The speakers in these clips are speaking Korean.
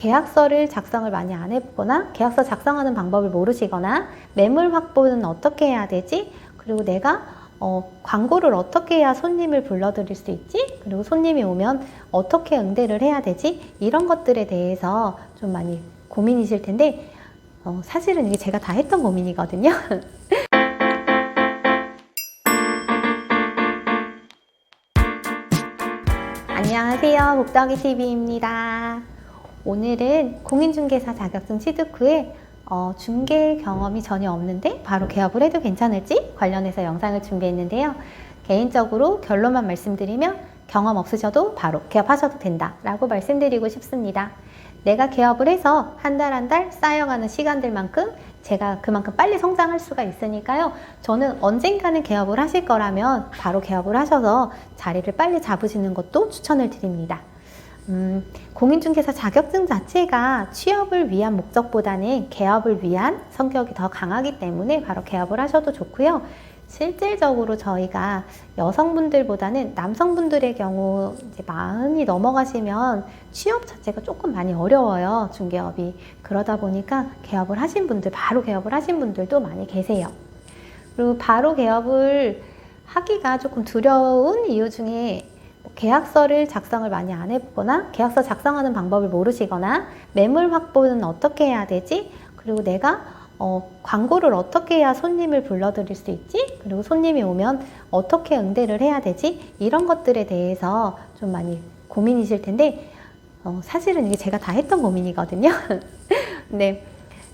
계약서를 작성을 많이 안 해보거나 계약서 작성하는 방법을 모르시거나 매물 확보는 어떻게 해야 되지? 그리고 내가 광고를 어떻게 해야 손님을 불러들일 수 있지? 그리고 손님이 오면 어떻게 응대를 해야 되지? 이런 것들에 대해서 좀 많이 고민이실 텐데 사실은 이게 제가 다 했던 고민이거든요. 안녕하세요. 복덕이TV입니다. 오늘은 공인중개사 자격증 취득 후에 중개 경험이 전혀 없는데 바로 개업을 해도 괜찮을지 관련해서 영상을 준비했는데요. 개인적으로 결론만 말씀드리면 경험 없으셔도 바로 개업하셔도 된다 라고 말씀드리고 싶습니다. 내가 개업을 해서 한 달 한 달 쌓여가는 시간들만큼 제가 그만큼 빨리 성장할 수가 있으니까요. 저는 언젠가는 개업을 하실 거라면 바로 개업을 하셔서 자리를 빨리 잡으시는 것도 추천을 드립니다. 공인중개사 자격증 자체가 취업을 위한 목적보다는 개업을 위한 성격이 더 강하기 때문에 바로 개업을 하셔도 좋고요. 실질적으로 저희가 여성분들보다는 남성분들의 경우 이제 40이 넘어가시면 취업 자체가 조금 많이 어려워요. 중개업이. 그러다 보니까 개업을 하신 분들, 바로 개업을 하신 분들도 많이 계세요. 그리고 바로 개업을 하기가 조금 두려운 이유 중에 계약서를 작성을 많이 안 해보거나 계약서 작성하는 방법을 모르시거나 매물 확보는 어떻게 해야 되지? 그리고 내가 광고를 어떻게 해야 손님을 불러들일 수 있지? 그리고 손님이 오면 어떻게 응대를 해야 되지? 이런 것들에 대해서 좀 많이 고민이실 텐데 사실은 이게 제가 다 했던 고민이거든요. 네.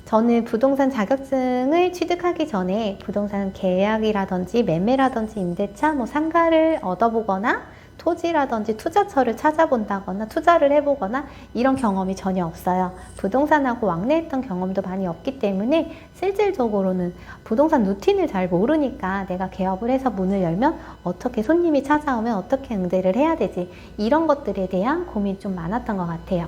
저는 부동산 자격증을 취득하기 전에 부동산 계약이라든지 매매라든지 임대차, 상가를 얻어보거나 토지라든지 투자처를 찾아본다거나 투자를 해보거나 이런 경험이 전혀 없어요. 부동산하고 왕래했던 경험도 많이 없기 때문에 실질적으로는 부동산 루틴을 잘 모르니까 내가 개업을 해서 문을 열면 어떻게 손님이 찾아오면 어떻게 응대를 해야 되지? 이런 것들에 대한 고민이 좀 많았던 것 같아요.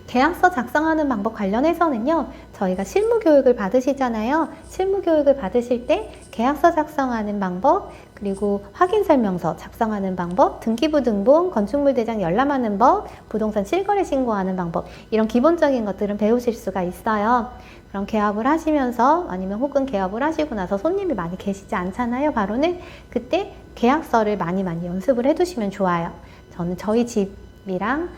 계약서 작성하는 방법 관련해서는요, 저희가 실무교육을 받으시잖아요. 실무교육을 받으실 때 계약서 작성하는 방법, 그리고 확인설명서 작성하는 방법, 등기부등본, 건축물대장 열람하는 법, 부동산 실거래 신고하는 방법, 이런 기본적인 것들은 배우실 수가 있어요. 그럼 개업을 하시면서 아니면 혹은 개업을 하시고 나서 손님이 많이 계시지 않잖아요. 바로는 그때 계약서를 많이 연습을 해두시면 좋아요. 저는 저희 집이랑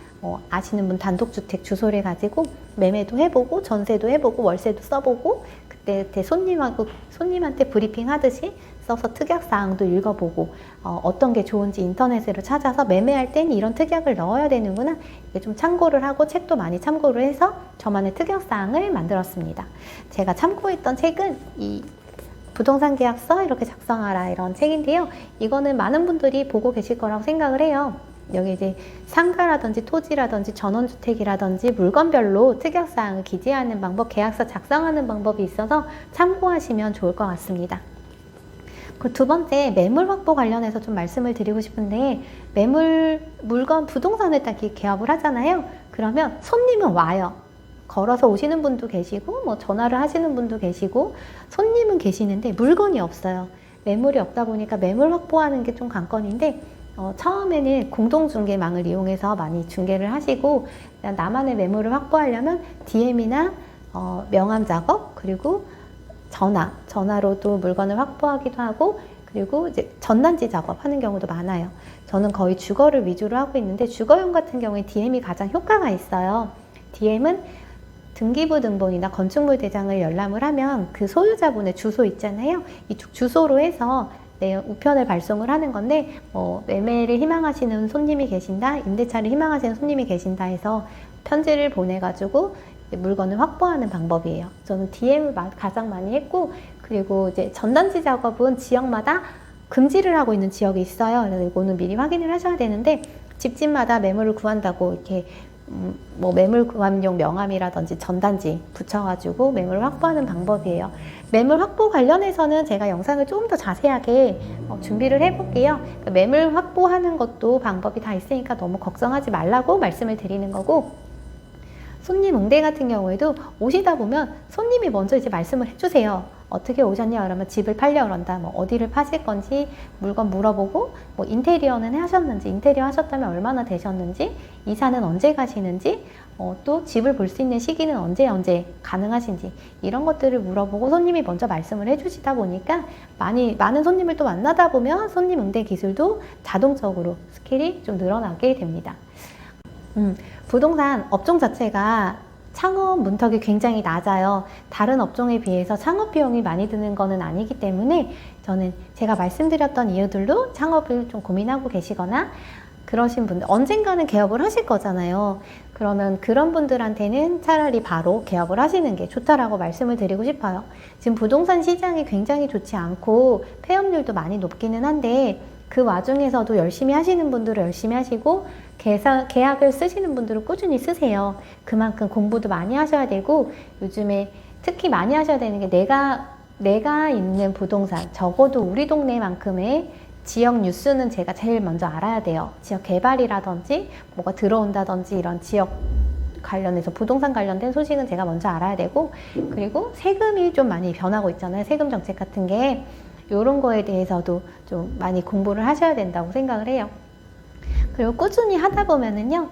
아시는 분 단독주택 주소를 가지고 매매도 해보고 전세도 해보고 월세도 써보고 그때 손님한테 브리핑 하듯이 써서 특약사항도 읽어보고 어떤 게 좋은지 인터넷으로 찾아서 매매할 땐 이런 특약을 넣어야 되는구나 이게 좀 참고를 하고 책도 많이 참고를 해서 저만의 특약사항을 만들었습니다. 제가 참고했던 책은 이 부동산 계약서 이렇게 작성하라 이런 책인데요. 이거는 많은 분들이 보고 계실 거라고 생각을 해요. 여기 이제 상가라든지 토지라든지 전원주택이라든지 물건별로 특약사항을 기재하는 방법, 계약서 작성하는 방법이 있어서 참고하시면 좋을 것 같습니다. 그 두 번째, 매물 확보 관련해서 좀 말씀을 드리고 싶은데 물건, 부동산을 딱 개업을 하잖아요. 그러면 손님은 와요. 걸어서 오시는 분도 계시고 전화를 하시는 분도 계시고 손님은 계시는데 물건이 없어요. 매물이 없다 보니까 매물 확보하는 게 좀 관건인데 처음에는 공동중개망을 이용해서 많이 중개를 하시고 나만의 매물을 확보하려면 DM이나 명함 작업 그리고 전화로도 물건을 확보하기도 하고 그리고 이제 전단지 작업하는 경우도 많아요. 저는 거의 주거를 위주로 하고 있는데 주거용 같은 경우에 DM이 가장 효과가 있어요. DM은 등기부등본이나 건축물대장을 열람을 하면 그 소유자분의 주소 있잖아요. 이 주소로 해서 우편을 발송을 하는 건데 매매를 희망하시는 손님이 계신다, 임대차를 희망하시는 손님이 계신다 해서 편지를 보내가지고 물건을 확보하는 방법이에요. 저는 DM을 가장 많이 했고 그리고 이제 전단지 작업은 지역마다 금지를 하고 있는 지역이 있어요. 그래서 이거는 미리 확인을 하셔야 되는데 집집마다 매물을 구한다고 이렇게 매물 구함용 명함이라든지 전단지 붙여가지고 매물을 확보하는 방법이에요. 매물 확보 관련해서는 제가 영상을 조금 더 자세하게 준비를 해볼게요. 그러니까 매물 확보하는 것도 방법이 다 있으니까 너무 걱정하지 말라고 말씀을 드리는 거고 손님 응대 같은 경우에도 오시다 보면 손님이 먼저 이제 말씀을 해주세요. 어떻게 오셨냐 그러면 집을 팔려 그런다. 뭐 어디를 파실 건지 물건 물어보고, 뭐 인테리어는 하셨는지, 인테리어 하셨다면 얼마나 되셨는지, 이사는 언제 가시는지, 또 집을 볼 수 있는 시기는 언제 가능하신지, 이런 것들을 물어보고 손님이 먼저 말씀을 해주시다 보니까 많은 손님을 또 만나다 보면 손님 응대 기술도 자동적으로 스킬이 좀 늘어나게 됩니다. 부동산 업종 자체가 창업 문턱이 굉장히 낮아요. 다른 업종에 비해서 창업 비용이 많이 드는 거는 아니기 때문에 저는 제가 말씀드렸던 이유들로 창업을 좀 고민하고 계시거나 그러신 분들, 언젠가는 개업을 하실 거잖아요. 그러면 그런 분들한테는 차라리 바로 개업을 하시는 게 좋다라고 말씀을 드리고 싶어요. 지금 부동산 시장이 굉장히 좋지 않고 폐업률도 많이 높기는 한데, 그 와중에서도 열심히 하시는 분들은 열심히 하시고 계약을 쓰시는 분들은 꾸준히 쓰세요. 그만큼 공부도 많이 하셔야 되고, 요즘에 특히 많이 하셔야 되는 게 내가 있는 부동산, 적어도 우리 동네만큼의 지역 뉴스는 제가 제일 먼저 알아야 돼요. 지역 개발이라든지 뭐가 들어온다든지 이런 지역 관련해서 부동산 관련된 소식은 제가 먼저 알아야 되고, 그리고 세금이 좀 많이 변하고 있잖아요. 세금 정책 같은 게. 이런 거에 대해서도 좀 많이 공부를 하셔야 된다고 생각을 해요. 그리고 꾸준히 하다 보면은요,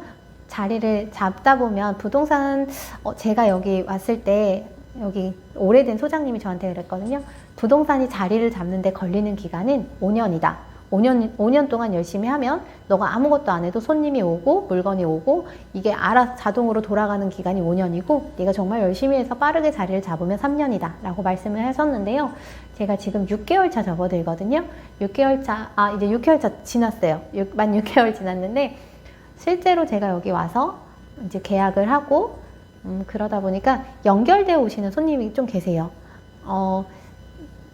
자리를 잡다 보면 부동산, 제가 여기 왔을 때 여기 오래된 소장님이 저한테 그랬거든요. 부동산이 자리를 잡는데 걸리는 기간은 5년이다. 5년 동안 열심히 하면 너가 아무것도 안 해도 손님이 오고 물건이 오고 이게 알아서 자동으로 돌아가는 기간이 5년이고, 네가 정말 열심히 해서 빠르게 자리를 잡으면 3년이다 라고 말씀을 하셨는데요. 제가 지금 6개월 차 접어들거든요. 6개월 차, 이제 6개월 차 지났어요. 만 6개월 지났는데, 실제로 제가 여기 와서 이제 계약을 하고 그러다 보니까 연결되어 오시는 손님이 좀 계세요.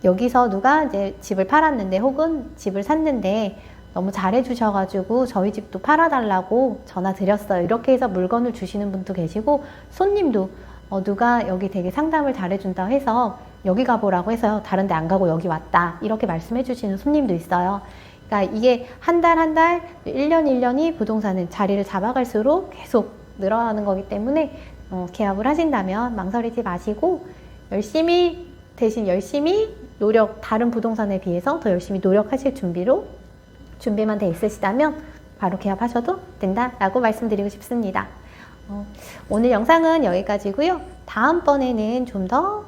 여기서 누가 이제 집을 팔았는데 혹은 집을 샀는데 너무 잘해 주셔가지고 저희 집도 팔아달라고 전화 드렸어요. 이렇게 해서 물건을 주시는 분도 계시고, 손님도 누가 여기 되게 상담을 잘해준다고 해서 여기 가보라고 해서 다른 데 안 가고 여기 왔다, 이렇게 말씀해 주시는 손님도 있어요. 그러니까 이게 한 달, 1년, 1년이 부동산은 자리를 잡아갈수록 계속 늘어나는 거기 때문에 개업을 하신다면 망설이지 마시고 대신 열심히 다른 부동산에 비해서 더 열심히 노력하실 준비만 돼 있으시다면 바로 개업하셔도 된다라고 말씀드리고 싶습니다. 오늘 영상은 여기까지고요. 다음번에는 좀 더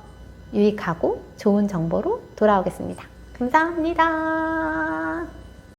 유익하고 좋은 정보로 돌아오겠습니다. 감사합니다.